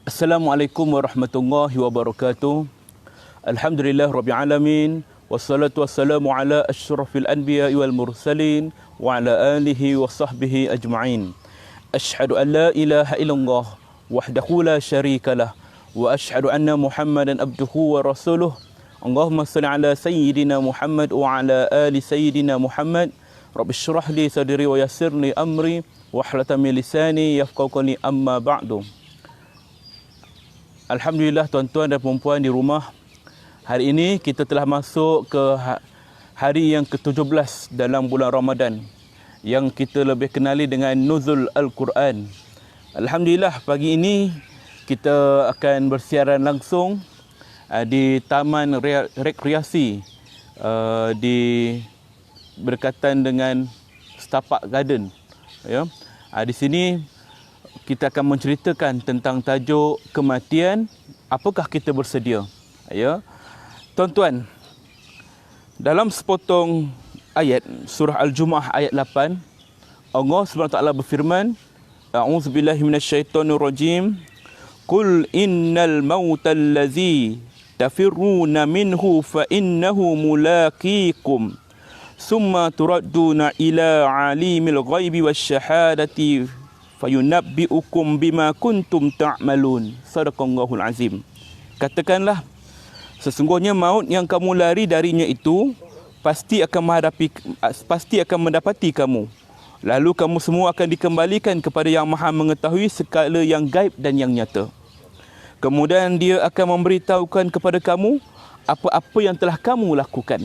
Assalamualaikum warahmatullahi wabarakatuh. Alhamdulillah rabbil alamin. Wassalatu wassalamu ala asyrafil anbiya wal mursalin wa ala alihi wa sahbihi ajma'in. Asyhadu an la ilaha illallah wahdahu la syarika lah wa asyhadu anna Muhammadan abduhu wa rasuluh. Allahumma salli ala sayyidina Muhammad wa ala ali sayyidina Muhammad. Rabbi syrah li sadri wa yassir li amri wahlul 'uqdatam min lisani yafqahu qawli, amma ba'du. Alhamdulillah tuan-tuan dan puan-puan di rumah, hari ini kita telah masuk ke hari yang ke-17 dalam bulan Ramadan yang kita lebih kenali dengan Nuzul Al-Quran. Alhamdulillah pagi ini kita akan bersiaran langsung di Taman Rekreasi di berdekatan dengan Setapak Garden. Ya. Di sini kita akan menceritakan tentang tajuk kematian. Apakah kita bersedia? Ya. Tuan-tuan, dalam sepotong ayat surah Al-Jumu'ah ayat 8, Allah SWT berfirman, A'udzubillahi minasyaitonirrajim. Qul innal mautal ladzi tafirruna minhu fa innahu mulaqikum. Summa turadduna ila alimil ghaibi wasyahadati fayunabbi'ukum bima kuntum ta'malun. Sadaqallahul azim. Katakanlah, sesungguhnya maut yang kamu lari darinya itu pasti akan mendapati kamu. Lalu kamu semua akan dikembalikan kepada yang Maha mengetahui segala yang gaib dan yang nyata. Kemudian dia akan memberitahukan kepada kamu apa-apa yang telah kamu lakukan.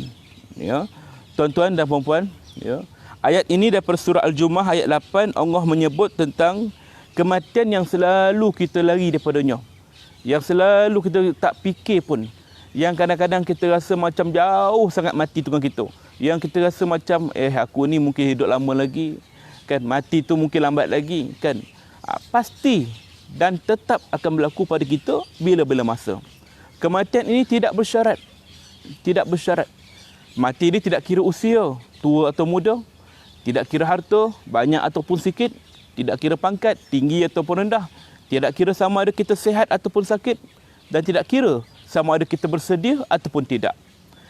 Ya, tuan-tuan dan puan-puan, ya. Ayat ini daripada surah Al-Jumu'ah ayat 8, Allah menyebut tentang kematian yang selalu kita lari daripadanya. Yang selalu kita tak fikir pun. Yang kadang-kadang kita rasa macam jauh sangat mati tu dengan kita. Yang kita rasa macam, aku ni mungkin hidup lama lagi. Kan, mati tu mungkin lambat lagi. Kan, pasti dan tetap akan berlaku pada kita bila-bila masa. Kematian ini tidak bersyarat. Tidak bersyarat. Mati ini tidak kira usia, tua atau muda. Tidak kira harta, banyak ataupun sikit. Tidak kira pangkat, tinggi ataupun rendah. Tidak kira sama ada kita sihat ataupun sakit. Dan tidak kira sama ada kita bersedia ataupun tidak.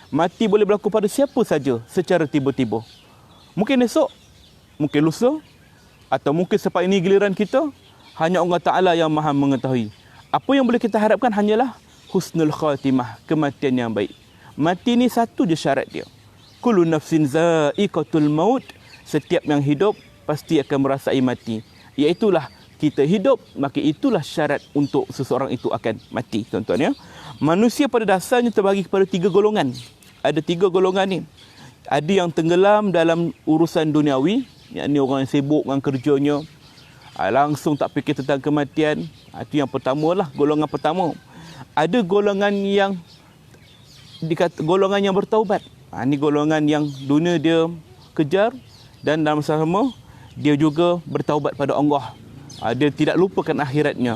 Mati boleh berlaku pada siapa saja secara tiba-tiba. Mungkin esok, mungkin lusa, atau mungkin selepas ini giliran kita. Hanya Allah Ta'ala yang Maha mengetahui. Apa yang boleh kita harapkan hanyalah husnul khatimah, kematian yang baik. Mati ni satu je syarat dia. Kullu nafsin za'iqatul maut. Setiap yang hidup pasti akan merasai mati. Iaitulah kita hidup, maka itulah syarat untuk seseorang itu akan mati, tuan-tuan ya. Manusia pada dasarnya terbagi kepada 3 golongan. Ada 3 golongan ni. Ada yang tenggelam dalam urusan duniawi, yakni orang yang sibuk dengan kerjanya, langsung tak fikir tentang kematian. Itu yang pertamalah, golongan pertama. Ada golongan yang golongan yang bertaubat. Ini golongan yang dunia dia kejar, dan dalam masa sama dia juga bertaubat pada Allah. Dia tidak lupakan akhiratnya.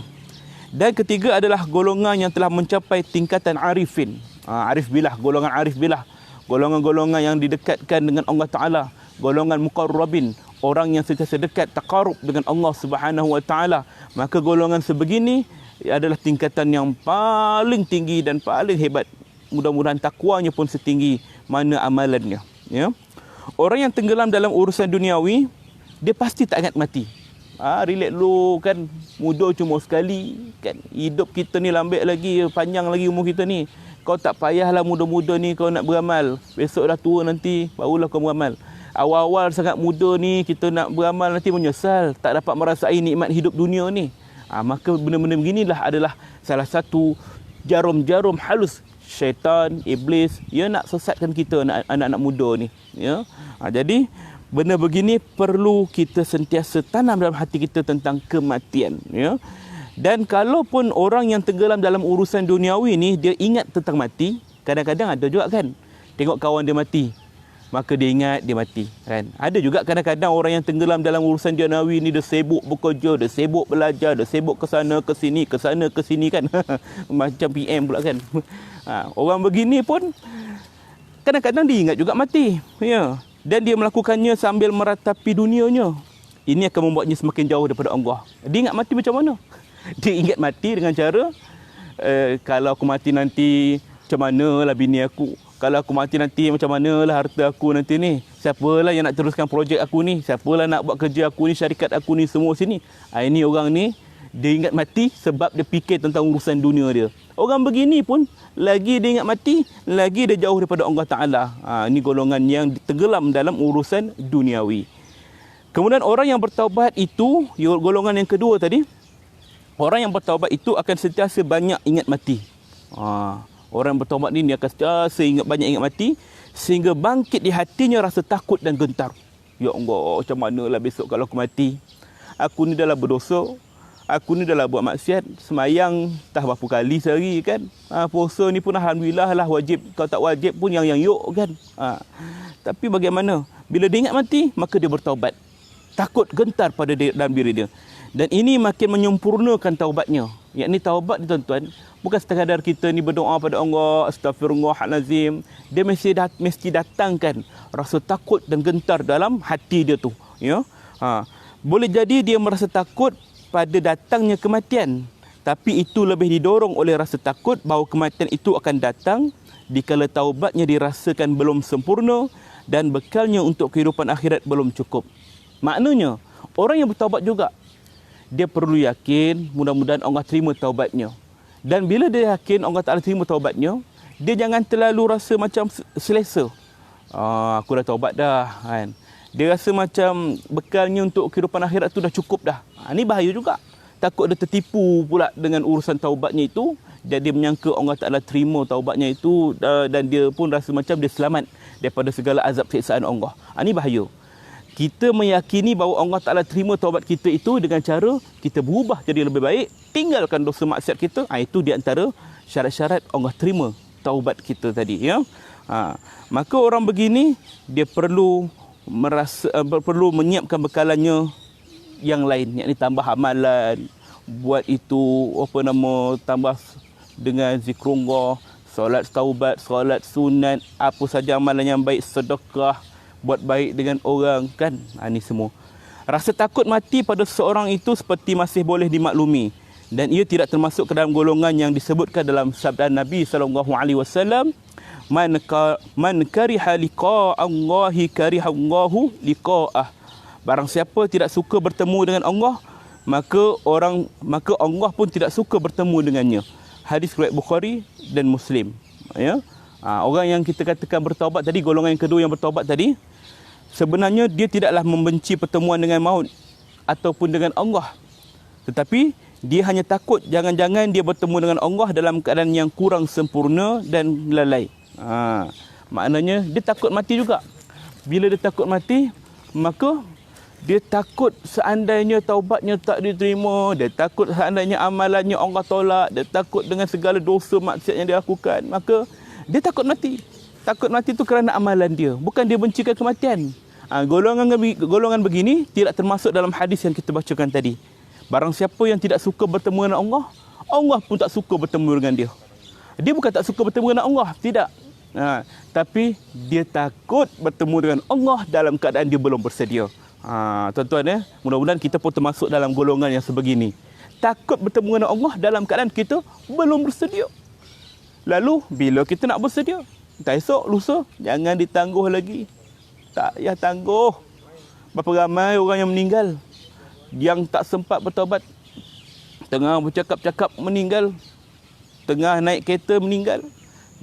Dan ketiga adalah golongan yang telah mencapai tingkatan arifin. Arif billah, golongan arif billah. Golongan-golongan yang didekatkan dengan Allah Ta'ala. Golongan muqarrabin, orang yang sentiasa dekat, taqarrub dengan Allah Subhanahu Wa Ta'ala. Maka golongan sebegini adalah tingkatan yang paling tinggi dan paling hebat. Mudah-mudahan takwanya pun setinggi mana amalannya. Ya. Orang yang tenggelam dalam urusan duniawi, dia pasti tak ingat mati. Relax dulu kan, muda cuma sekali kan. Hidup kita ni lambat lagi, panjang lagi umur kita ni. Kau tak payahlah muda-muda ni kau nak beramal. Besok dah tua nanti barulah kau beramal. Awal-awal sangat muda ni kita nak beramal, nanti menyesal tak dapat merasai nikmat hidup dunia ni. Maka benda-benda beginilah adalah salah satu jarum-jarum halus syaitan, iblis, dia nak sesatkan kita, anak-anak muda ni. Ya. Jadi benda begini perlu kita sentiasa tanam dalam hati kita tentang kematian. Ya. Dan kalaupun orang yang tenggelam dalam urusan duniawi ni dia ingat tentang mati, kadang-kadang ada juga kan, tengok kawan dia mati, maka dia ingat dia mati kan. Ada juga kadang-kadang orang yang tenggelam dalam urusan duniawi ni dia sibuk bekerja, dia sibuk belajar, dia sibuk ke sana ke sini kan. Macam PM pula kan. Orang begini pun kadang-kadang dia ingat juga mati. Ya. Dan dia melakukannya sambil meratapi dunianya. Ini akan membuatnya semakin jauh daripada Allah. Dia ingat mati macam mana? Dia ingat mati dengan cara kalau aku mati nanti macam manalah bini aku. Kalau aku mati nanti macam manalah harta aku nanti ni. Siapalah yang nak teruskan projek aku ni? Siapalah nak buat kerja aku ni, syarikat aku ni, semua sini. Ini orang ni, dia ingat mati sebab dia fikir tentang urusan dunia dia. Orang begini pun, lagi dia ingat mati, lagi dia jauh daripada Allah Ta'ala. Ini golongan yang tenggelam dalam urusan duniawi. Kemudian orang yang bertaubat itu, golongan yang kedua tadi, orang yang bertaubat itu akan sentiasa banyak ingat mati. Orang yang bertaubat ni dia akan sentiasa banyak ingat mati, sehingga bangkit di hatinya rasa takut dan gentar. Ya Allah, macam manalah besok kalau aku mati? Aku ni dah lah berdosa, aku ni dah lah buat maksiat, semayang tak berapa kali sehari kan. Puasa ni pun alhamdulillah lah wajib, kalau tak wajib pun yang yuk kan. Tapi bagaimana? Bila dia ingat mati, maka dia bertaubat. Takut, gentar pada dalam diri dia. Dan ini makin menyempurnakan taubatnya. Yakni taubat ni tuan-tuan, bukan sekadar kita ni berdoa pada Allah, astagfirullahalazim. Dia mesti datangkan rasa takut dan gentar dalam hati dia tu. Ya? Boleh jadi dia merasa takut pada datangnya kematian. Tapi itu lebih didorong oleh rasa takut bahawa kematian itu akan datang dikala taubatnya dirasakan belum sempurna dan bekalnya untuk kehidupan akhirat belum cukup. Maknanya, orang yang bertaubat juga, dia perlu yakin mudah-mudahan Allah terima taubatnya. Dan bila dia yakin Allah Ta'ala terima taubatnya, dia jangan terlalu rasa macam selesa. Aku dah taubat dah kan. Dia rasa macam bekalnya untuk kehidupan akhirat tu dah cukup dah. Ini bahaya juga. Takut dia tertipu pula dengan urusan taubatnya itu. Jadi dia menyangka Allah Ta'ala terima taubatnya itu dan dia pun rasa macam dia selamat daripada segala azab siksaan Allah. Ini bahaya. Kita meyakini bahawa Allah Ta'ala terima taubat kita itu dengan cara kita berubah jadi lebih baik, tinggalkan dosa maksiat kita. Itu di antara syarat-syarat Allah terima taubat kita tadi. Ya? Maka orang begini, dia perlu menyiapkan bekalannya yang lain, yakni tambah amalan, buat itu tambah dengan zikrullah, solat taubat, solat sunat, apa saja amalan yang baik, sedekah, buat baik dengan orang kan. Ini semua. Rasa takut mati pada seorang itu seperti masih boleh dimaklumi dan ia tidak termasuk ke dalam golongan yang disebutkan dalam sabda Nabi SAW, man kariha liqa Allahi kariha Allahu liqa'ah. Barang siapa tidak suka bertemu dengan Allah, maka Allah pun tidak suka bertemu dengannya. Hadis riwayat Bukhari dan Muslim. Ya. Orang yang kita katakan bertaubat tadi, golongan yang kedua yang bertaubat tadi, sebenarnya dia tidaklah membenci pertemuan dengan maut ataupun dengan Allah. Tetapi dia hanya takut jangan-jangan dia bertemu dengan Allah dalam keadaan yang kurang sempurna dan lalai. Maknanya dia takut mati juga. Bila dia takut mati, maka dia takut seandainya taubatnya tak diterima, dia takut seandainya amalannya Allah tolak, dia takut dengan segala dosa maksiat yang dia lakukan, maka dia takut mati. Takut mati itu kerana amalan dia, bukan dia bencikan kematian. Golongan begini tidak termasuk dalam hadis yang kita bacakan tadi. Barang siapa yang tidak suka bertemu dengan Allah, Allah pun tak suka bertemu dengan dia. Dia bukan tak suka bertemu dengan Allah, tidak. Tapi dia takut bertemu dengan Allah dalam keadaan dia belum bersedia. Tuan-tuan ya, mudah-mudahan kita pun termasuk dalam golongan yang sebegini. Takut bertemu dengan Allah dalam keadaan kita belum bersedia. Lalu bila kita nak bersedia, entah esok, lusa, jangan ditangguh lagi. Tak payah tangguh. Berapa ramai orang yang meninggal, yang tak sempat bertaubat, tengah bercakap-cakap meninggal, tengah naik kereta meninggal,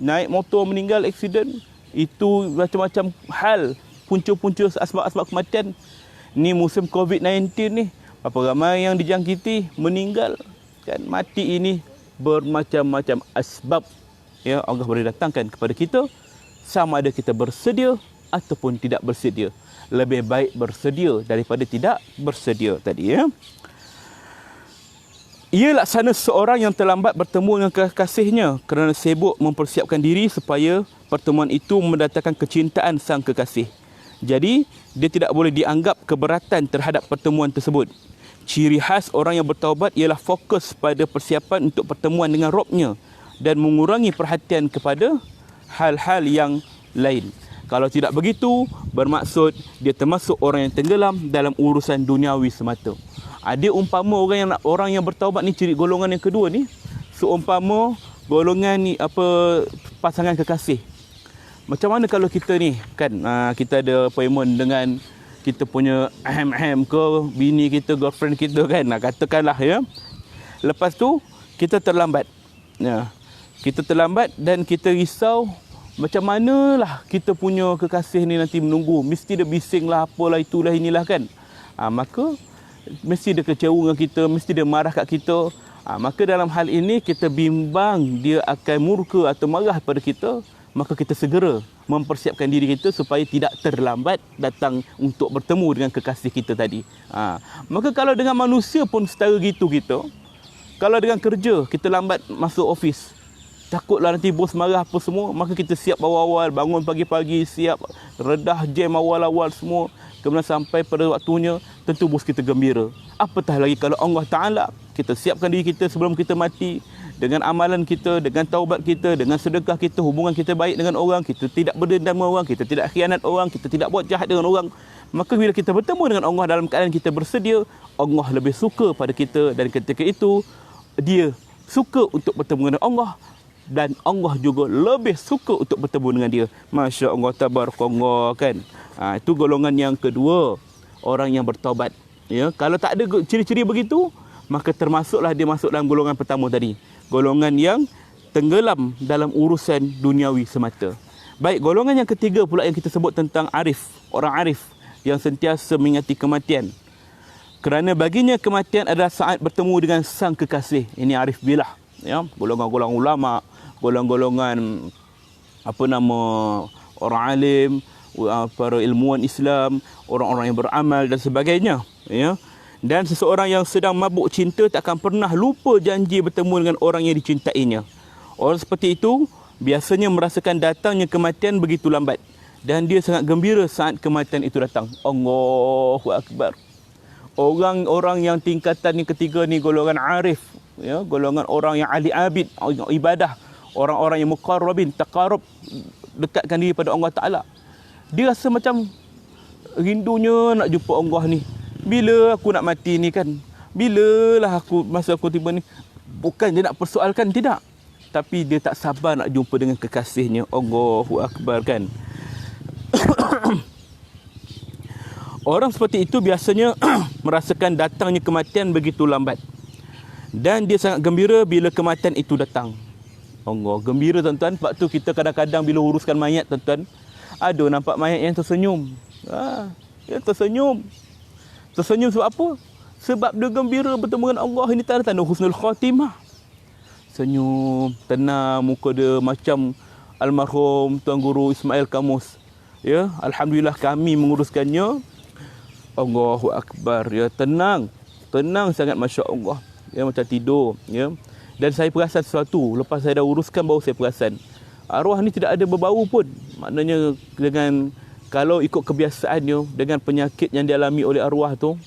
naik motor meninggal, aksiden. Itu macam-macam hal, punca-punca asbab-asbab kematian. Ni musim COVID-19 ni, berapa ramai yang dijangkiti meninggal kan. Mati ini bermacam-macam asbab. Ya, Allah boleh datangkan kepada kita, sama ada kita bersedia ataupun tidak bersedia. Lebih baik bersedia daripada tidak bersedia tadi ya. Ia laksana seorang yang terlambat bertemu dengan kekasihnya kerana sibuk mempersiapkan diri supaya pertemuan itu mendatangkan kecintaan sang kekasih. Jadi, dia tidak boleh dianggap keberatan terhadap pertemuan tersebut. Ciri khas orang yang bertaubat ialah fokus pada persiapan untuk pertemuan dengan Rabb-Nya dan mengurangi perhatian kepada hal-hal yang lain. Kalau tidak begitu, bermaksud dia termasuk orang yang tenggelam dalam urusan duniawi semata. Ada umpama orang yang bertaubat ni, ciri golongan yang kedua ni, seumpama golongan ni pasangan kekasih. Macam mana kalau kita ni kan, kita ada appointment dengan kita punya ke bini kita, girlfriend kita kan, katakanlah ya. Lepas tu kita terlambat. Ya. Kita terlambat dan kita risau macam manalah kita punya kekasih ni nanti menunggu. Mesti dia bising lah, apalah itulah inilah kan. Maka mesti dia kecewa dengan kita, mesti dia marah kat kita. Maka dalam hal ini kita bimbang dia akan murka atau marah pada kita, maka kita segera mempersiapkan diri kita supaya tidak terlambat datang untuk bertemu dengan kekasih kita tadi. Maka kalau dengan manusia pun setara gitu kita. Kalau dengan kerja kita lambat masuk office, takutlah nanti bos marah apa semua, maka kita siap awal-awal, bangun pagi-pagi, siap redah jam awal-awal semua. Kemudian sampai pada waktunya, tentu bos kita gembira. Apatah lagi kalau Allah Ta'ala, kita siapkan diri kita sebelum kita mati, dengan amalan kita, dengan taubat kita, dengan sedekah kita, hubungan kita baik dengan orang, kita tidak berdendam dengan orang, kita tidak khianat orang, kita tidak buat jahat dengan orang. Maka bila kita bertemu dengan Allah dalam keadaan kita bersedia, Allah lebih suka pada kita, dan ketika itu dia suka untuk bertemu dengan Allah, dan Allah juga lebih suka untuk bertemu dengan dia. Masya Allah, tabarakallah kan. Itu golongan yang kedua, orang yang bertaubat. Ya, kalau tak ada ciri-ciri begitu, maka termasuklah dia masuk dalam golongan pertama tadi, golongan yang tenggelam dalam urusan duniawi semata. Baik, golongan yang ketiga pula yang kita sebut tentang arif, orang arif yang sentiasa mengingati kematian. Kerana baginya kematian adalah saat bertemu dengan sang kekasih. Ini arif billah. Ya, golongan-golongan ulama, golongan-golongan orang alim, para ilmuwan Islam, orang-orang yang beramal dan sebagainya. Ya. Dan seseorang yang sedang mabuk cinta tak akan pernah lupa janji bertemu dengan orang yang dicintainya. Orang seperti itu biasanya merasakan datangnya kematian begitu lambat, dan dia sangat gembira saat kematian itu datang. Allahu Akbar. Orang-orang yang tingkatan yang ketiga ni golongan arif, ya, golongan orang yang ahli abid, ibadah, orang-orang yang muqarrabin, taqarrub, dekatkan diri pada Allah Ta'ala. Dia rasa macam rindunya nak jumpa Allah ni. Bila aku nak mati ni kan? Bilalah masa aku tiba ni? Bukan dia nak persoalkan, tidak. Tapi dia tak sabar nak jumpa dengan kekasihnya. Allahu Akbar kan. Orang seperti itu biasanya merasakan datangnya kematian begitu lambat, dan dia sangat gembira bila kematian itu datang. Allah, gembira tuan-tuan. Sebab tu kita kadang-kadang bila uruskan mayat tuan-tuan, ada nampak mayat yang tersenyum. Dia tersenyum. Tersenyum sebab apa? Sebab dia gembira bertemu dengan Allah. Ini tanda-tanda husnul khatimah. Senyum, tenang, muka dia macam almarhum Tuan Guru Ismail Kamus. Ya, alhamdulillah kami menguruskannya. Allahu Akbar. Ya, tenang. Tenang sangat, masya-Allah. Ya, macam tidur, ya. Dan saya perasan sesuatu. Lepas saya dah uruskan, baru saya perasan arwah ni tidak ada berbau pun. Maknanya dengan, kalau ikut kebiasaannya, dengan penyakit yang dialami oleh arwah tu,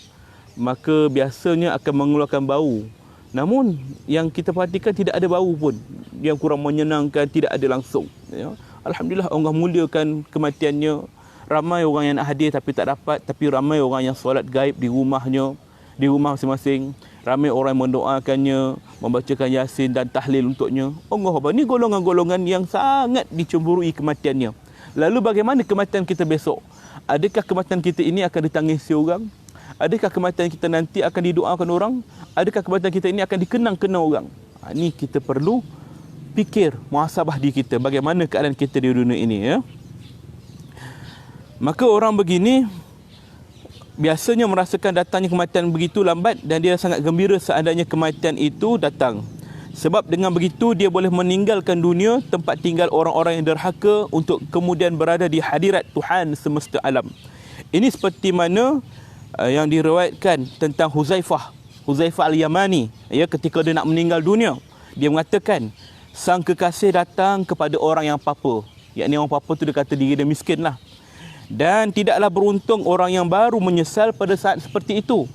maka biasanya akan mengeluarkan bau. Namun yang kita perhatikan tidak ada bau pun, yang kurang menyenangkan, tidak ada langsung, ya. Alhamdulillah, Allah muliakan kematiannya. Ramai orang yang nak hadir tapi tak dapat, tapi ramai orang yang solat gaib di rumahnya, di rumah masing-masing. Ramai orang yang mendoakannya, membacakan Yasin dan tahlil untuknya. Allah Akbar. Ini golongan-golongan yang sangat dicemburui kematiannya. Lalu bagaimana kematian kita besok? Adakah kematian kita ini akan ditangisi orang? Adakah kematian kita nanti akan didoakan orang? Adakah kematian kita ini akan dikenang-kenang orang? Ini kita perlu fikir, muhasabah diri kita, bagaimana keadaan kita di dunia ini, ya. Maka orang begini biasanya merasakan datangnya kematian begitu lambat, dan dia sangat gembira seandainya kematian itu datang. Sebab dengan begitu dia boleh meninggalkan dunia, tempat tinggal orang-orang yang derhaka, untuk kemudian berada di hadirat Tuhan semesta alam. Ini seperti mana yang diriwayatkan tentang Huzaifah Al-Yamani, ya, ketika dia nak meninggal dunia, dia mengatakan sang kekasih datang kepada orang yang papa. Yakni orang papa tu dia kata diri dia miskin lah. Dan tidaklah beruntung orang yang baru menyesal pada saat seperti itu.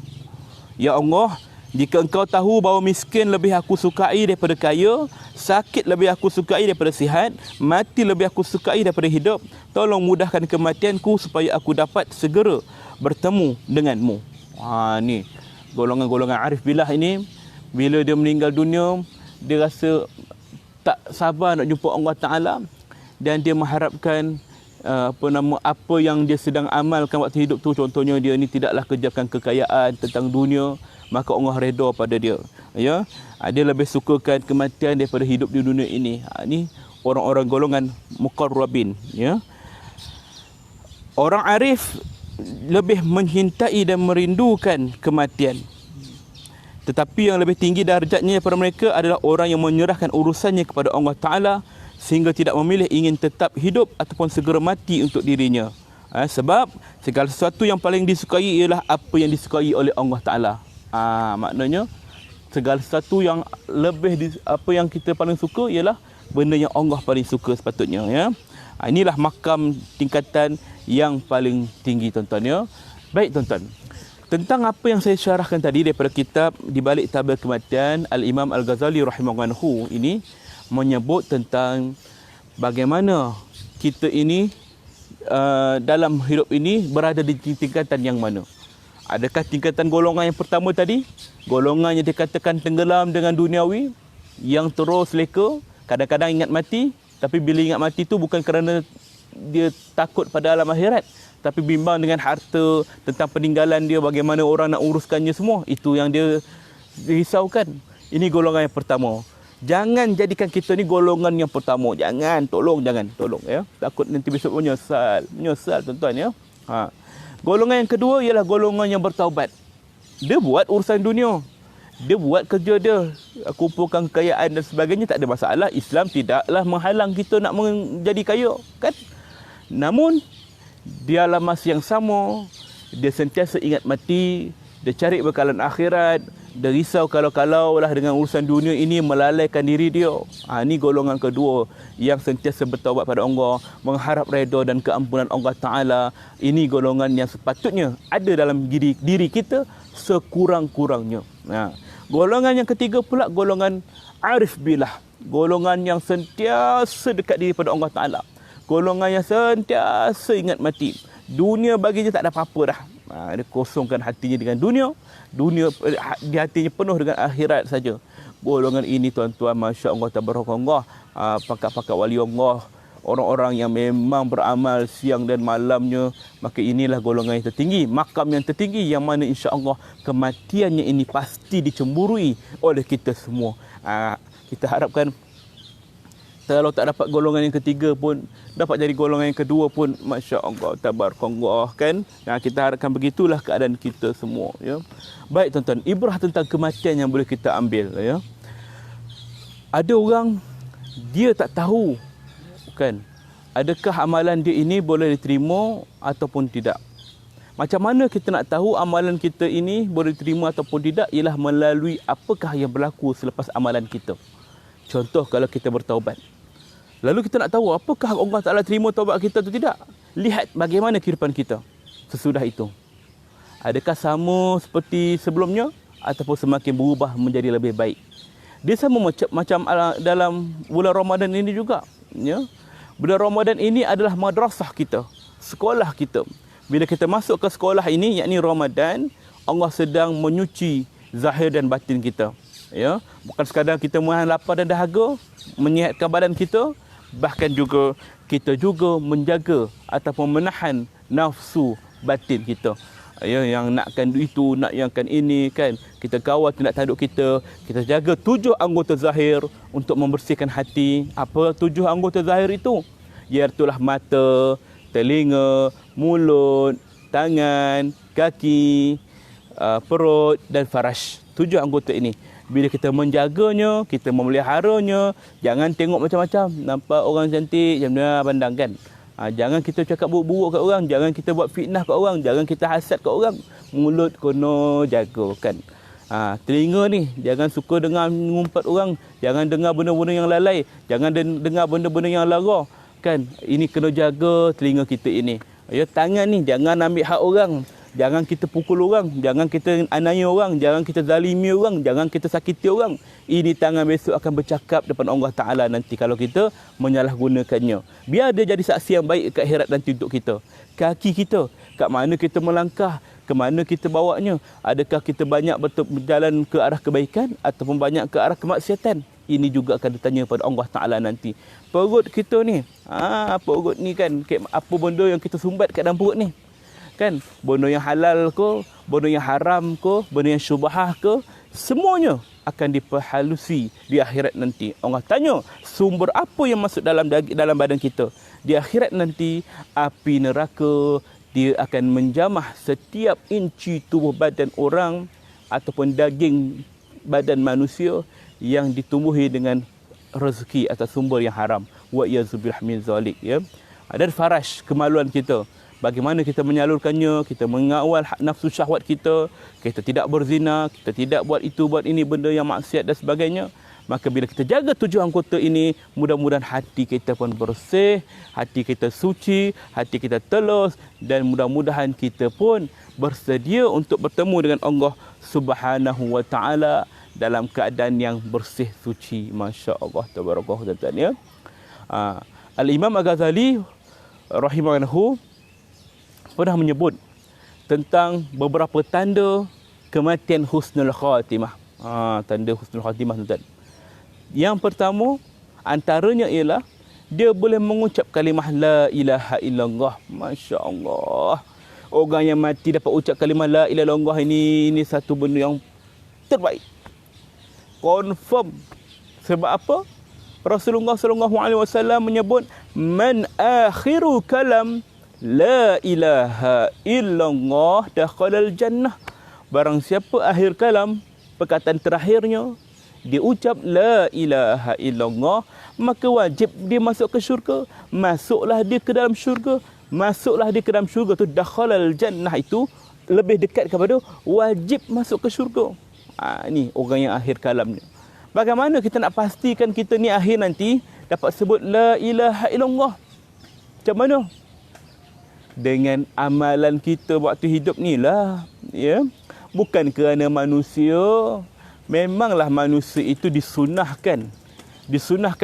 Ya Allah, jika engkau tahu bahawa miskin lebih aku sukai daripada kaya, sakit lebih aku sukai daripada sihat, mati lebih aku sukai daripada hidup, tolong mudahkan kematianku supaya aku dapat segera bertemu denganmu. Ni golongan-golongan arif billah ini, bila dia meninggal dunia, dia rasa tak sabar nak jumpa Allah Ta'ala, dan dia mengharapkan apa yang dia sedang amalkan waktu hidup tu, contohnya dia ni tidaklah kerjakan kekayaan tentang dunia, maka Allah redha pada dia. Ya, dia lebih sukakan kematian daripada hidup di dunia ini. Ni orang-orang golongan muqarrabin. Ya, orang arif lebih mencintai dan merindukan kematian. Tetapi yang lebih tinggi darjatnya daripada mereka adalah orang yang menyerahkan urusannya kepada Allah Ta'ala, sehingga tidak memilih ingin tetap hidup ataupun segera mati untuk dirinya. Sebab segala sesuatu yang paling disukai ialah apa yang disukai oleh Allah Ta'ala. Maknanya segala sesuatu yang apa yang kita paling suka ialah benda yang Allah paling suka sepatutnya. Ya. Inilah makam tingkatan yang paling tinggi, tuan-tuan. Ya. Baik, tuan-tuan. Tentang apa yang saya syarahkan tadi daripada kitab Di Balik Tabel Kematian, Al-Imam Al-Ghazali rahimahullah ini menyebut tentang bagaimana kita ini dalam hidup ini berada di tingkatan yang mana. Adakah tingkatan golongan yang pertama tadi, golongan yang dikatakan tenggelam dengan duniawi, yang terus leka, kadang-kadang ingat mati, tapi bila ingat mati tu bukan kerana dia takut pada alam akhirat, tapi bimbang dengan harta, tentang peninggalan dia, bagaimana orang nak uruskannya semua. Itu yang dia risaukan. Ini golongan yang pertama. Jangan jadikan kita ni golongan yang pertama. Jangan, tolong ya. Takut nanti besok menyesal tuan-tuan ya. Golongan yang kedua ialah golongan yang bertaubat. Dia buat urusan dunia, dia buat kerja dia, kumpulkan kekayaan dan sebagainya, tak ada masalah. Islam tidaklah menghalang kita nak menjadi kaya, kan? Namun di alam masa yang sama, dia sentiasa ingat mati, dia cari bekalan akhirat, dia risau kalau-kalau lah dengan urusan dunia ini melalaikan diri dia. Ini golongan kedua yang sentiasa bertaubat pada Allah, mengharap redha dan keampunan Allah Ta'ala. Ini golongan yang sepatutnya ada dalam diri kita sekurang-kurangnya. Golongan yang ketiga pula, golongan arif billah, golongan yang sentiasa dekat diri pada Allah Ta'ala, golongan yang sentiasa ingat mati. Dunia baginya tak ada apa-apa dah. Dia kosongkan hatinya dengan dunia di hatinya penuh dengan akhirat saja. Golongan ini, tuan-tuan, Masya Allah, tabarakallah, pakar-pakar wali Allah, orang-orang yang memang beramal siang dan malamnya, maka inilah golongan yang tertinggi, makam yang tertinggi, yang mana insya-Allah kematiannya ini pasti dicemburui oleh kita semua. Kita harapkan kalau tak dapat golongan yang ketiga pun, dapat jadi golongan yang kedua pun, Masya Allah, tabarakallah, kan? Kita harapkan begitulah keadaan kita semua. Ya. Baik, tuan-tuan, ibrah tentang kematian yang boleh kita ambil. Ya. Ada orang, dia tak tahu, kan, adakah amalan dia ini boleh diterima ataupun tidak. Macam mana kita nak tahu amalan kita ini boleh diterima ataupun tidak? Ialah melalui apakah yang berlaku selepas amalan kita. Contoh, kalau kita bertaubat, lalu kita nak tahu apakah Allah Ta'ala terima taubat kita atau tidak. Lihat bagaimana kehidupan kita sesudah itu. Adakah sama seperti sebelumnya ataupun semakin berubah menjadi lebih baik. Dia sama macam dalam bulan Ramadan ini juga. Ya? Bulan Ramadan ini adalah madrasah kita, sekolah kita. Bila kita masuk ke sekolah ini, yakni Ramadan, Allah sedang menyuci zahir dan batin kita. Ya, bukan sekadar kita menahan lapar dan dahaga, menyihatkan badan kita, bahkan juga kita juga menjaga ataupun menahan nafsu batin kita. Ya, yang nakkan itu, nak yangkan ini, kan. Kita kawal tindak tanduk kita jaga 7 anggota zahir untuk membersihkan hati. Apa 7 anggota zahir itu? Iaitulah mata, telinga, mulut, tangan, kaki, perut dan faraj. 7 anggota ini. Bila kita menjaganya, kita memeliharanya, jangan tengok macam-macam. Nampak orang cantik, macam mana pandang, kan? Jangan kita cakap buruk-buruk kat orang, jangan kita buat fitnah kat orang, jangan kita hasad kat orang. Mulut kena jaga, kan? Telinga ni, jangan suka dengar ngumpat orang, jangan dengar benda-benda yang lalai, jangan dengar benda-benda yang lara, kan? Ini kena jaga telinga kita ini. Ya, tangan ni, jangan ambil hak orang. Jangan kita pukul orang, jangan kita aniaya orang, jangan kita zalimi orang, jangan kita sakiti orang. Ini tangan besok akan bercakap depan Allah Ta'ala nanti kalau kita menyalahgunakannya. Biar dia jadi saksi yang baik kat akhirat nanti untuk kita. Kaki kita, kat mana kita melangkah, Ke mana kita bawanya? Adakah kita banyak berjalan ke arah kebaikan ataupun banyak ke arah kemaksiatan? Ini juga akan ditanya pada Allah Ta'ala nanti. Perut kita ni, perut ni kan, apa benda yang kita sumbat kat dalam perut ni? Kan, benda yang halal ke, benda yang haram ke, benda yang syubhah ke, semuanya akan diperhalusi di akhirat nanti. Allah tanya, sumber apa yang masuk dalam badan kita? Di akhirat nanti, api neraka, dia akan menjamah setiap inci tubuh badan orang ataupun daging badan manusia yang ditumbuhi dengan rezeki atau sumber yang haram. Wa yazubillah min zalik, ya. Dan farash, kemaluan kita. Bagaimana kita menyalurkannya, kita mengawal nafsu syahwat kita tidak berzina, kita tidak buat itu, buat ini, benda yang maksiat dan sebagainya. Maka bila kita jaga 7 anggota ini, mudah-mudahan hati kita pun bersih, hati kita suci, hati kita telus, dan mudah-mudahan kita pun bersedia untuk bertemu dengan Allah Subhanahu wa Ta'ala dalam keadaan yang bersih, suci. Masya Allah, tabarakallah, tuan-tuan, ya. Al-Imam Al-Ghazali rahimahullah pernah menyebut tentang beberapa tanda kematian husnul khatimah. Tanda husnul khatimah, tuan-tuan. Yang pertama, antaranya ialah dia boleh mengucap kalimah la ilaha illallah. Masya Allah. Orang yang mati dapat ucap kalimah la ilaha illallah, ini satu benda yang terbaik. Confirm. Sebab apa? Rasulullah SAW menyebut, man akhiru kalam la ilaha illallah dakhalal jannah. Barang siapa akhir kalam, perkataan terakhirnya, dia ucap la ilaha illallah, maka wajib dia masuk ke syurga. Masuklah dia ke dalam syurga. Masuklah dia ke dalam syurga tu, dakhalal jannah itu lebih dekat kepada wajib masuk ke syurga. Ini orang yang akhir kalamnya. Bagaimana kita nak pastikan kita ni akhir nanti dapat sebut la ilaha illallah? Macam mana? Dengan amalan kita waktu hidup ni lah, ya. Bukan kerana manusia. Memanglah manusia itu disunahkan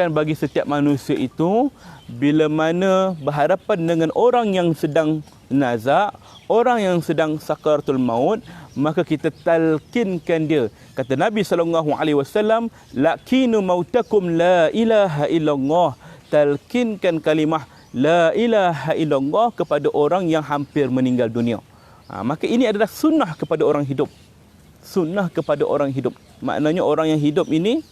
bagi setiap manusia itu, bila mana berhadapan dengan orang yang sedang nazak, orang yang sedang sakaratul maut, maka kita talqinkan dia. Kata Nabi SAW, laqinu mautakum la ilaha illallah. Talqinkan kalimah la ilaha illallah kepada orang yang hampir meninggal dunia. Maka ini adalah sunnah kepada orang hidup. Sunnah kepada orang hidup. Maknanya orang yang hidup ini,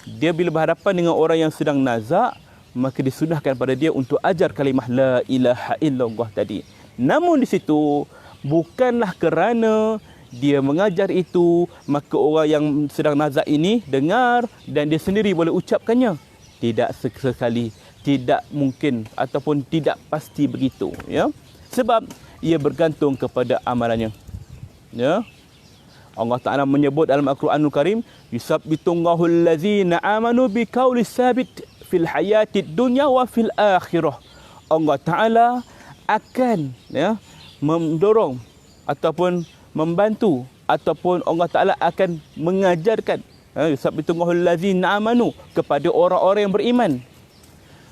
dia bila berhadapan dengan orang yang sedang nazak, maka disunahkan pada dia untuk ajar kalimah la ilaha illallah tadi. Namun di situ, bukanlah kerana dia mengajar itu, maka orang yang sedang nazak ini dengar dan dia sendiri boleh ucapkannya. Tidak sekali, tidak mungkin ataupun tidak pasti begitu, ya. Sebab ia bergantung kepada amalannya, ya. Allah Ta'ala menyebut dalam Al-Quranul Karim, yusabbitullahu allazina amanu biqaulis sabit fil hayatid dunya wa fil akhirah. Allah Ta'ala akan, ya, mendorong ataupun membantu, ataupun Allah Ta'ala akan mengajarkan, yusabbitullahu allazina amanu, kepada orang-orang yang beriman,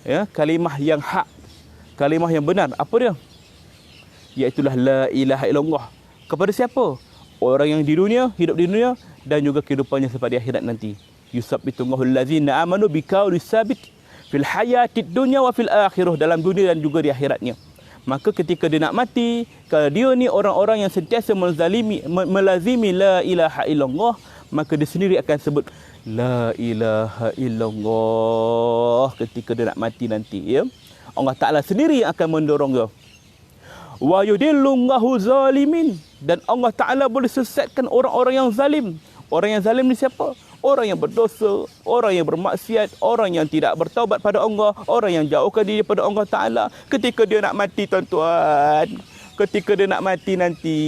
ya, kalimah yang hak, kalimah yang benar. Apa dia? Iaitulah la ilaha illallah. Kepada siapa? Orang yang di dunia, hidup di dunia, dan juga kehidupannya sampai di akhirat nanti. Yusabbitullahu allazina amanu biqaulis sabit fil hayatid dunya wa fil akhirah, dalam dunia dan juga di akhiratnya. Maka ketika dia nak mati, kalau dia ni orang-orang yang sentiasa melazimi la ilaha illallah, maka dia sendiri akan sebut la ilaha illallah ketika dia nak mati nanti, ya. Allah Ta'ala sendiri akan mendorong dia. Wa yudillullahu zalimin, dan Allah Ta'ala boleh sesatkan orang-orang yang zalim. Orang yang zalim ni siapa? Orang yang berdosa, orang yang bermaksiat, orang yang tidak bertaubat pada Allah, orang yang jauhkan diri pada Allah Ta'ala. Ketika dia nak mati, tuan-tuan, ketika dia nak mati nanti,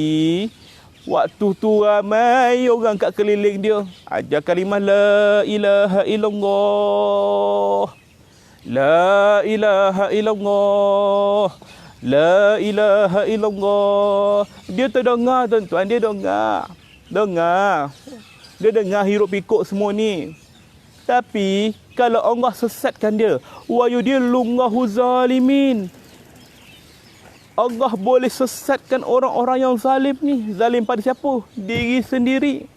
waktu tu ramai orang kat keliling dia ajar kalimah la ilaha illallah, la ilaha illallah, la ilaha illallah. Dia terdengar, tuan-tuan, dia dengar. Dia dengar hiruk pikuk semua ni. Tapi kalau Allah sesatkan dia, wa yudillullahu zalimin, Allah boleh sesatkan orang-orang yang zalim ni. Zalim pada siapa? Diri sendiri.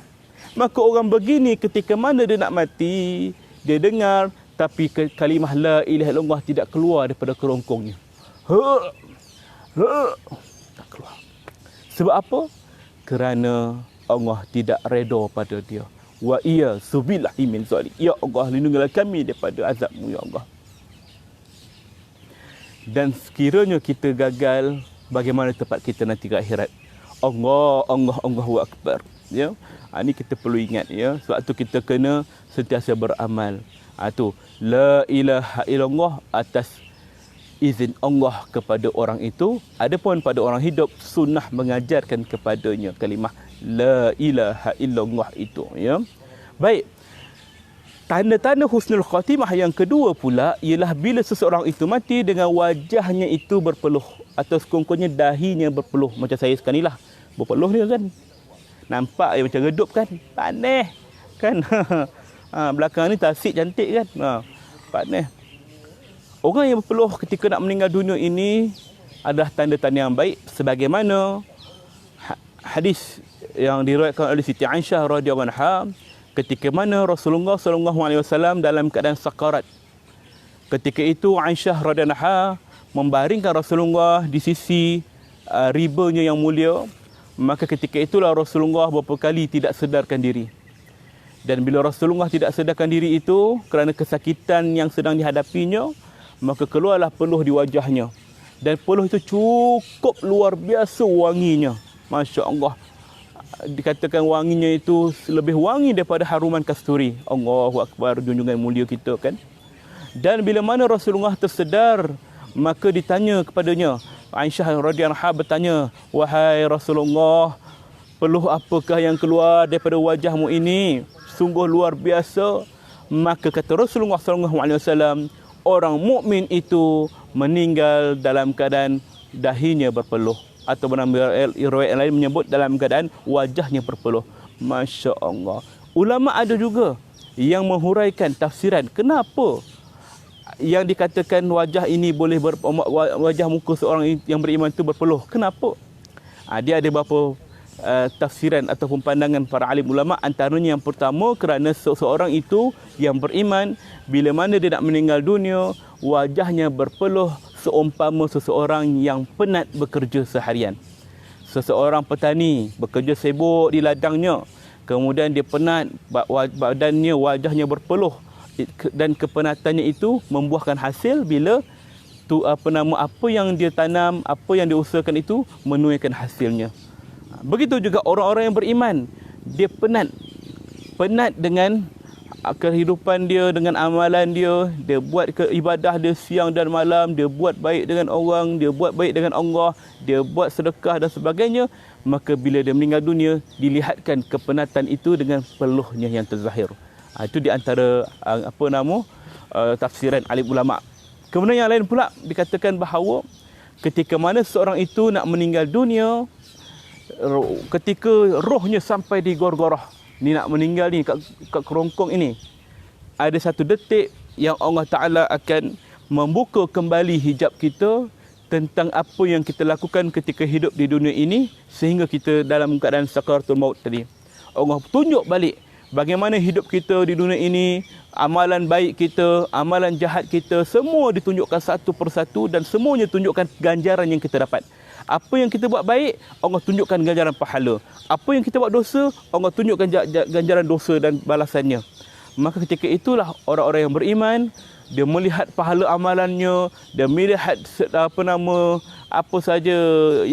Maka orang begini ketika mana dia nak mati, dia dengar tapi kalimah la ilaha illallah tidak keluar daripada kerongkongnya. Tak keluar. Sebab apa? Kerana Allah tidak redha pada dia. Wa iya subillahi min zalik. Ya Allah, lindungilah kami daripada azab-Mu ya Allah. Dan sekiranya kita gagal, bagaimana tempat kita nanti ke akhirat? Allahu Akbar. Ya. Ini kita perlu ingat ya. Sebab tu kita kena sentiasa beramal. Tu la ilaha illallah atas izin Allah kepada orang itu. Adapun pada orang hidup, sunnah mengajarkan kepadanya kalimah la ilaha illallah itu ya. Baik. Tanda-tanda husnul khatimah yang kedua pula ialah bila seseorang itu mati dengan wajahnya itu berpeluh atau sekongkornya dahinya berpeluh macam saya sekarang ni lah. Berpeluh ni kan. Nampak macam redup kan? Panas kan? Belakang ni tasik cantik kan? Panas. Orang yang berpeluh ketika nak meninggal dunia ini adalah tanda-tanda yang baik sebagaimana hadis yang diriwayatkan oleh Siti Aisyah radhiyallahu anha ketika mana Rasulullah SAW dalam keadaan sakarat. Ketika itu Aisyah radhiyallahu anha membaringkan Rasulullah di sisi ribanya yang mulia. Maka ketika itulah Rasulullah beberapa kali tidak sedarkan diri. Dan bila Rasulullah tidak sedarkan diri itu kerana kesakitan yang sedang dihadapinya, maka keluarlah peluh di wajahnya. Dan peluh itu cukup luar biasa wanginya. Masya Allah. Dikatakan wanginya itu lebih wangi daripada haruman kasturi. Allahu Akbar, junjungan mulia kita kan. Dan bila mana Rasulullah tersedar, maka ditanya kepadanya, Aisyah radhiyallahu anha bertanya, "Wahai Rasulullah, peluh apakah yang keluar daripada wajahmu ini? Sungguh luar biasa." Maka kata Rasulullah SAW, orang mukmin itu meninggal dalam keadaan dahinya berpeluh. Atau riwayat lain menyebut dalam keadaan wajahnya berpeluh. Masya Allah. Ulama ada juga yang menghuraikan tafsiran kenapa yang dikatakan wajah ini boleh wajah muka seorang yang beriman itu berpeluh. Kenapa? Dia ada beberapa tafsiran ataupun pandangan para alim ulama. Antaranya yang pertama, kerana seseorang itu yang beriman bila mana dia nak meninggal dunia, wajahnya berpeluh seumpama seseorang yang penat bekerja seharian. Seseorang petani bekerja sibuk di ladangnya, kemudian dia penat, badannya, wajahnya berpeluh, dan kepenatannya itu membuahkan hasil bila apa yang dia tanam, apa yang dia usahakan itu menuaikan hasilnya. Begitu juga orang-orang yang beriman, dia penat dengan kehidupan dia, dengan amalan dia, dia buat ibadah dia siang dan malam, dia buat baik dengan orang, dia buat baik dengan Allah, dia buat sedekah dan sebagainya. Maka bila dia meninggal dunia, dilihatkan kepenatan itu dengan peluhnya yang terzahir. Itu di antara tafsiran alim ulama. Kemudian yang lain pula dikatakan bahawa ketika mana seorang itu nak meninggal dunia, ketika rohnya sampai di gorgorah, ni nak meninggal ni kat kerongkong ini, ada satu detik yang Allah Ta'ala akan membuka kembali hijab kita tentang apa yang kita lakukan ketika hidup di dunia ini sehingga kita dalam keadaan sakaratul maut tadi. Allah tunjuk balik bagaimana hidup kita di dunia ini, amalan baik kita, amalan jahat kita, semua ditunjukkan satu persatu dan semuanya tunjukkan ganjaran yang kita dapat. Apa yang kita buat baik, Allah tunjukkan ganjaran pahala. Apa yang kita buat dosa, Allah tunjukkan ganjaran dosa dan balasannya. Maka ketika itulah orang-orang yang beriman, dia melihat pahala amalannya, dia melihat apa saja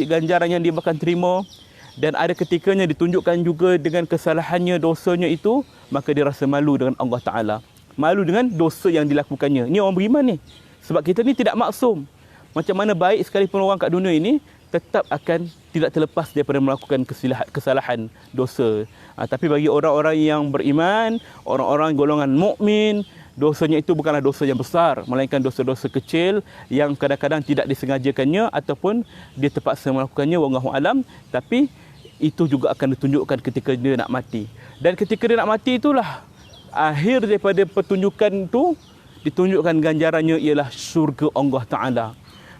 ganjaran yang dia akan terima. Dan ada ketikanya ditunjukkan juga dengan kesalahannya, dosanya itu, maka dia rasa malu dengan Allah Ta'ala. Malu dengan dosa yang dilakukannya. Ini orang beriman ni. Sebab kita ni tidak maksum. Macam mana baik sekalipun orang kat dunia ini, tetap akan tidak terlepas daripada melakukan kesalahan, dosa. Tapi bagi orang-orang yang beriman, orang-orang golongan mukmin, dosanya itu bukanlah dosa yang besar, melainkan dosa-dosa kecil yang kadang-kadang tidak disengajakannya ataupun dia terpaksa melakukannya, wallahu alam. Tapi itu juga akan ditunjukkan ketika dia nak mati. Dan ketika dia nak mati itulah akhir daripada pertunjukan itu, ditunjukkan ganjarannya ialah syurga Allah Ta'ala.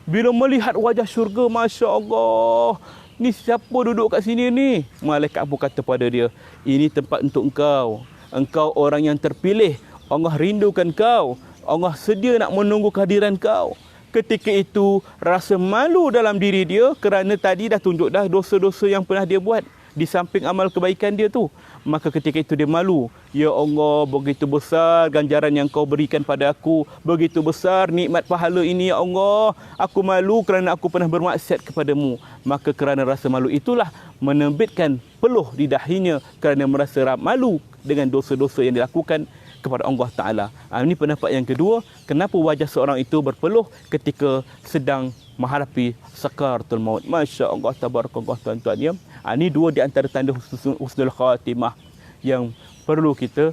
Bila melihat wajah syurga, Masya Allah, ni siapa duduk kat sini ni? Malaikat pun kata pada dia, ini tempat untuk engkau. Engkau orang yang terpilih. Allah rindukan kau. Allah sedia nak menunggu kehadiran kau. Ketika itu, rasa malu dalam diri dia kerana tadi dah tunjuk dah dosa-dosa yang pernah dia buat di samping amal kebaikan dia tu. Maka ketika itu dia malu. Ya Allah, begitu besar ganjaran yang kau berikan pada aku. Begitu besar nikmat pahala ini, ya Allah. Aku malu kerana aku pernah bermaksiat kepadamu. Maka kerana rasa malu itulah menerbitkan peluh di dahinya kerana merasa malu dengan dosa-dosa yang dilakukan kepada Allah Ta'ala. Ini pendapat yang kedua. Kenapa wajah seorang itu berpeluh ketika sedang menghadapi sakaratul maut. Masya Allah, tabarakallah tuan-tuan ya. Ini dua di antara tanda husnul khatimah yang perlu kita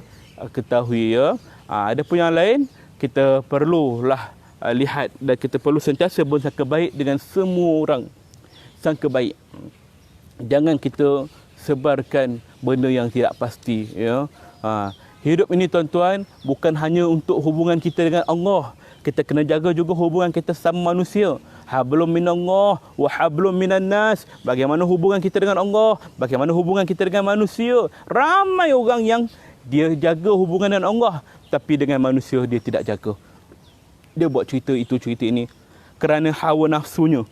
ketahui ya. Ada pun yang lain, kita perlulah lihat dan kita perlu sentiasa bersangka baik dengan semua orang. Sangka baik. Jangan kita sebarkan benda yang tidak pasti ya. Hidup ini tuan-tuan bukan hanya untuk hubungan kita dengan Allah. Kita kena jaga juga hubungan kita sama manusia. Hablum minallah wa hablum minan nas. Bagaimana hubungan kita dengan Allah, bagaimana hubungan kita dengan manusia. Ramai orang yang dia jaga hubungan dengan Allah, tapi dengan manusia dia tidak jaga. Dia buat cerita itu, cerita ini kerana hawa nafsunya,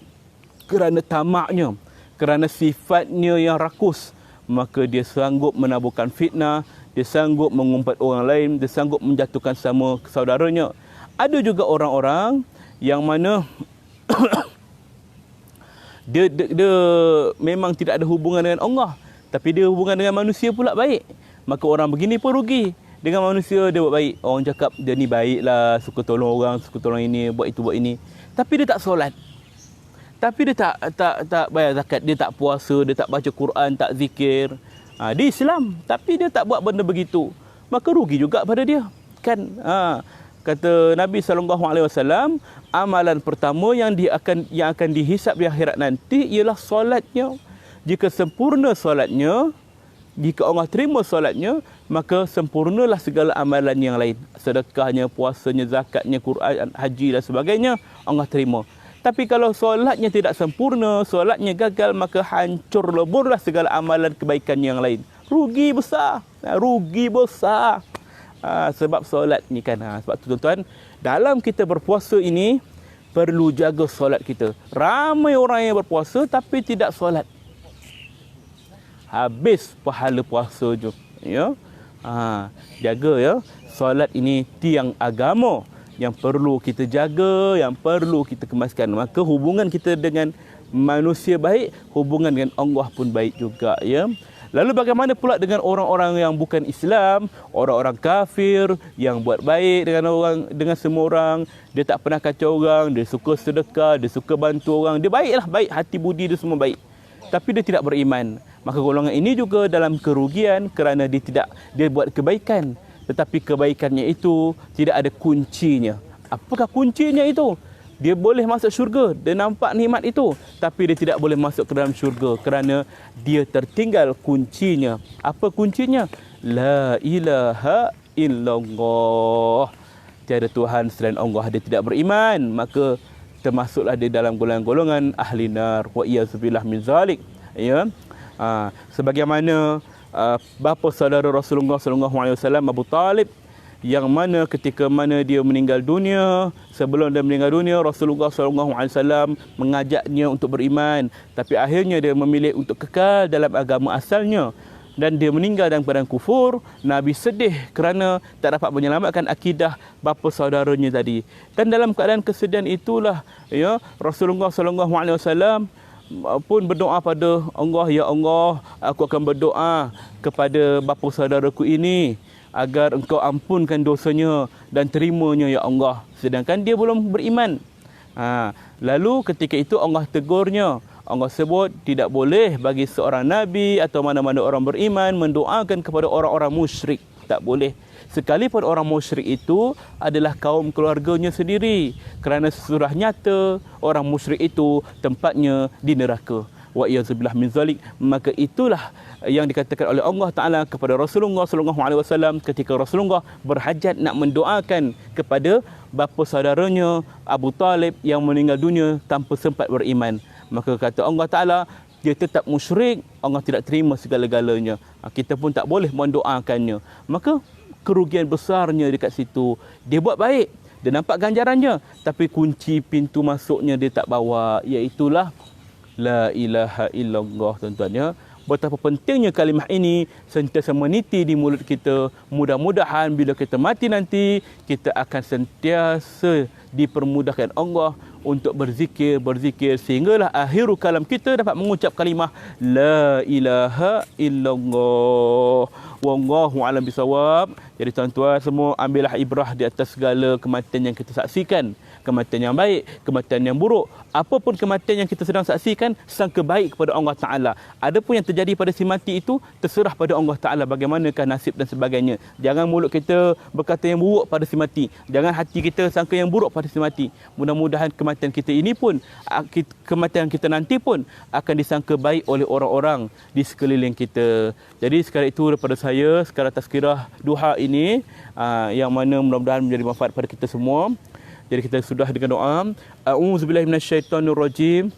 kerana tamaknya, kerana sifatnya yang rakus. Maka dia sanggup menaburkan fitnah, dia sanggup mengumpat orang lain, dia sanggup menjatuhkan sama saudaranya. Ada juga orang-orang yang mana dia memang tidak ada hubungan dengan Allah, tapi dia hubungan dengan manusia pula baik. Maka orang begini pun rugi. Dengan manusia dia buat baik. Orang cakap dia ni baiklah, suka tolong orang, suka tolong ini, buat itu, buat ini. Tapi dia tak solat. Tapi dia tak bayar zakat, dia tak puasa, dia tak baca Quran, tak zikir. Dia Islam, tapi dia tak buat benda begitu. Maka rugi juga pada dia. Kan? Kata Nabi SAW, amalan pertama yang akan dihisap di akhirat nanti ialah solatnya. Jika sempurna solatnya, jika Allah terima solatnya, maka sempurnalah segala amalan yang lain. Sedekahnya, puasanya, zakatnya, Quran, haji dan sebagainya, Allah terima. Tapi kalau solatnya tidak sempurna, solatnya gagal, maka hancur leburlah segala amalan kebaikan yang lain. Rugi besar. Rugi besar. Sebab solat ni kan. Sebab tu tuan-tuan, dalam kita berpuasa ini, perlu jaga solat kita. Ramai orang yang berpuasa tapi tidak solat. Habis pahala puasa je. Ya? Jaga ya. Solat ini tiang agama yang perlu kita jaga, yang perlu kita kemaskan. Maka hubungan kita dengan manusia baik, hubungan dengan Allah pun baik juga ya. Lalu bagaimana pula dengan orang-orang yang bukan Islam, orang-orang kafir yang buat baik dengan semua orang, dia tak pernah kacau orang, dia suka sedekah, dia suka bantu orang, dia baiklah, baik, hati budi dia semua baik. Tapi dia tidak beriman. Maka golongan ini juga dalam kerugian kerana dia buat kebaikan, tetapi kebaikannya itu tidak ada kuncinya. Apakah kuncinya itu? Dia boleh masuk syurga, dia nampak nikmat itu, tapi dia tidak boleh masuk ke dalam syurga kerana dia tertinggal kuncinya. Apa kuncinya? La ilaha illallah. Tiada Tuhan selain Allah. Dia tidak beriman, maka termasuklah dia dalam golongan ahli nar. Wa iyyazubillah min zalik. Ya. Sebagaimana bapa saudara Rasulullah SAW, Abu Talib, yang mana ketika mana dia meninggal dunia, sebelum dia meninggal dunia, Rasulullah SAW mengajaknya untuk beriman, tapi akhirnya dia memilih untuk kekal dalam agama asalnya dan dia meninggal dalam keadaan kufur. Nabi sedih kerana tak dapat menyelamatkan akidah bapa saudaranya tadi. Dan dalam keadaan kesedihan itulah ya, Rasulullah SAW pun berdoa pada Allah, ya Allah, aku akan berdoa kepada bapa saudaraku ini agar engkau ampunkan dosanya dan terimanya ya Allah. Sedangkan dia belum beriman. Lalu ketika itu Allah tegurnya. Allah sebut tidak boleh bagi seorang Nabi atau mana-mana orang beriman mendoakan kepada orang-orang musyrik. Tak boleh. Sekalipun orang musyrik itu adalah kaum keluarganya sendiri. Kerana sudah nyata orang musyrik itu tempatnya di neraka. Wa iyyazubillah min zalik. Maka itulah yang dikatakan oleh Allah Ta'ala kepada Rasulullah SAW ketika Rasulullah berhajat nak mendoakan kepada bapa saudaranya Abu Talib yang meninggal dunia tanpa sempat beriman. Maka kata Allah Ta'ala, dia tetap musyrik, Allah tidak terima segala-galanya. Kita pun tak boleh mendoakannya. Maka kerugian besarnya dekat situ. Dia buat baik, dia nampak ganjarannya, tapi kunci pintu masuknya dia tak bawa, iaitulah la ilaha illallah, tuan-tuan ya. Betapa pentingnya kalimah ini sentiasa meniti di mulut kita. Mudah-mudahan bila kita mati nanti, kita akan sentiasa dipermudahkan Allah untuk berzikir sehinggalah akhir kalam kita dapat mengucap kalimah la ilaha illallah. Wallahu a'lam bisawab. Jadi tuan-tuan semua, ambillah ibrah di atas segala kematian yang kita saksikan. Kematian yang baik, kematian yang buruk, apapun kematian yang kita sedang saksikan, sangka baik kepada Allah Ta'ala. Adapun yang terjadi pada si mati itu, terserah pada Allah Ta'ala bagaimanakah nasib dan sebagainya. Jangan mulut kita berkata yang buruk pada si mati. Jangan hati kita sangka yang buruk pada si mati. Mudah-mudahan kematian kita ini pun, kematian kita nanti pun akan disangka baik oleh orang-orang di sekeliling kita. Jadi sekarang itu daripada saya, sekarang tazkirah duha ini, yang mana mudah-mudahan menjadi manfaat pada kita semua. Jadi kita sudah dengan doa. A'udzubillahi minasyaitonirrajim.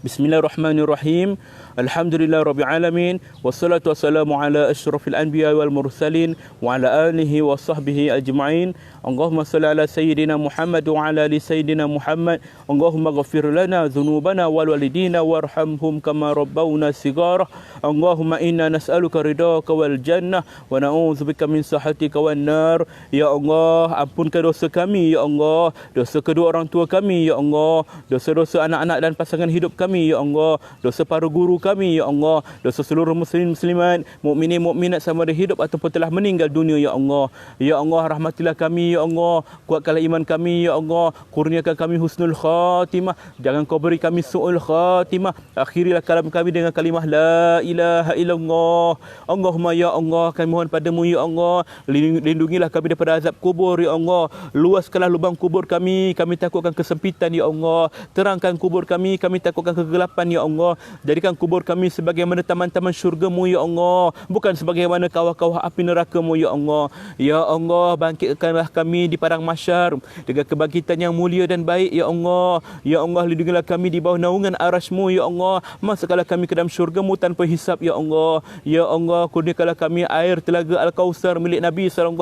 Bismillahirrahmanirrahim. Alhamdulillahirabbil alamin. Wassalatu wassalamu ala asyrafil anbiya wal mursalin wa ala alihi wa sahbihi ajma'in. Allahumma shalli ala sayyidina Muhammad wa ala ali sayyidina Muhammad. Allahumma ighfir lana dhunubana wal walidina warhamhum kama rabbawna shighara. Allahumma inna nas'aluka ridhaka wal jannah wa na'udzubika min sakhatika wan nar. Ya Allah, ampunkan dosa kami ya Allah, dosa kedua orang tua kami ya Allah, dosa-dosa anak-anak dan pasangan hidup kami ya Allah, dosa para guru kami ya Allah, dosa seluruh muslim muslimat, mukminin mukminat sama ada hidup ataupun telah meninggal dunia ya Allah. Ya Allah, rahmatilah kami ya Allah, kuatkanlah iman kami ya Allah, kurniakan kami husnul khatimah, jangan kau beri kami su'ul khatimah. Akhirilah kalam kami dengan kalimah la ilaha illallah. Allahumma ya Allah, kami mohon padamu ya Allah, lindungilah kami daripada azab kubur ya Allah, luaskanlah lubang kubur kami takutkan kesempitan ya Allah, terangkan kubur kami takutkan kegelapan ya Allah, jadikan kubur kami sebagaimana taman-taman syurga-Mu ya Allah, bukan sebagaimana kawah-kawah api neraka-Mu ya Allah. Ya Allah, bangkitkanlah kami di padang mahsyar dengan kebangkitan yang mulia dan baik ya Allah. Ya Allah, lindungilah kami di bawah naungan arasy-Mu ya Allah, masukkanlah kami ke dalam syurga-Mu tanpa hisab ya Allah. Ya Allah, kurniakanlah kami air telaga Al-Kausar milik Nabi SAW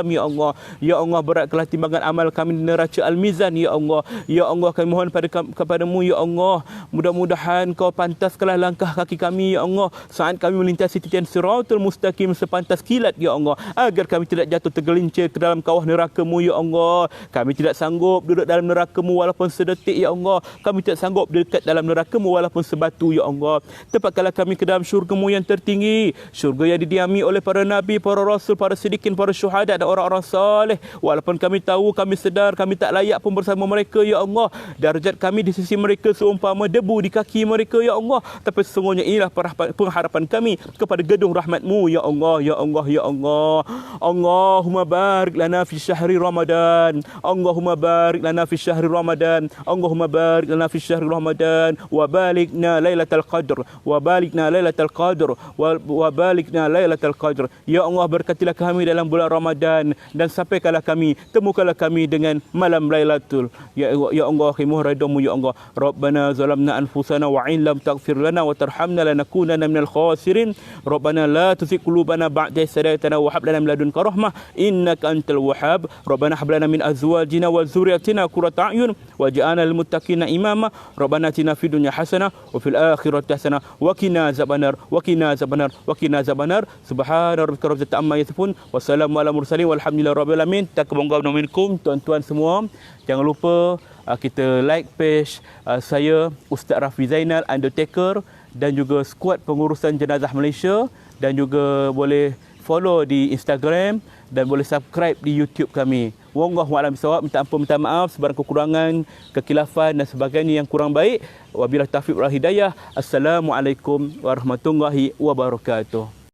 ya Allah. Ya Allah, beratkanlah timbangan amal kami di neraca Al-Mizan ya Allah. Ya Allah, kami mohon kepadamu ya Allah, mudah-mudahan kau pantaskanlah langkah kaki kami ya Allah saat kami melintasi titian siratul mustaqim sepantas kilat ya Allah, agar kami tidak jatuh tergelincir ke dalam kawah neraka-Mu ya Allah. Kami tidak sanggup duduk dalam neraka-Mu walaupun sedetik ya Allah, kami tidak sanggup dekat dalam neraka-Mu walaupun sebatu ya Allah. Tempatkanlah kami ke dalam syurga-Mu yang tertinggi, syurga yang didiami oleh para nabi, para rasul, para siddiqin, para syuhada dan orang-orang saleh. Walaupun kami tahu, kami sedar kami tak layak pun bersama mereka ya Allah, darjat kami di sisi mereka seumpama debu di kaki mereka ya Allah, tapi sesungguhnya inilah pengharapan kami kepada gedung rahmat-Mu ya Allah. Ya Allah, ya Allah. Allahumma barik lana fi syahri Ramadan. Allahumma barik lana fi syahri Ramadan. Allahumma barik lana fi syahri Ramadan wa balikna lailatul qadr wa balikna lailatul qadr wa balikna lailatul qadr. Ya Allah, berkatilah kami dalam bulan Ramadan dan sampaikanlah kami, temukanlah kami dengan malam Lailatul. Ya Allah, khimuh ridha-Mu ya Allah. Rabbana zalamna anfusana wa in lam taghfir lana wa tarhamna lanakunanna minal khasirin. Rabbana la tuzigh qulubana ba'da idh hadaytana wa hab lana min ladunka rahmah innaka antal wahhab. Rabbana hab lana min azwajina wa dhurriyyatina qurrata a'yun waj'alna lil muttaqina imama. Rabbana atina fid dunya hasanah wa fil akhirati hasanah wa qina azabannar wa qina azabannar wa qina azabannar. Subhana rabbika rabbil izzati amma yasifun wa salamun alal mursalin walhamdulillahi rabbil alamin. Taqabbal minkum tuan-tuan semua. Jangan lupa kita like page saya Ustaz Rafi Zainal Undertaker dan juga skuad pengurusan jenazah Malaysia, dan juga boleh follow di Instagram dan boleh subscribe di YouTube kami. Wallahu a'lam bishawab. Minta ampun, minta maaf sebarang kekurangan, kekilafan dan sebagainya yang kurang baik. Wabillahi taufiq wal hidayah. Assalamualaikum warahmatullahi wabarakatuh.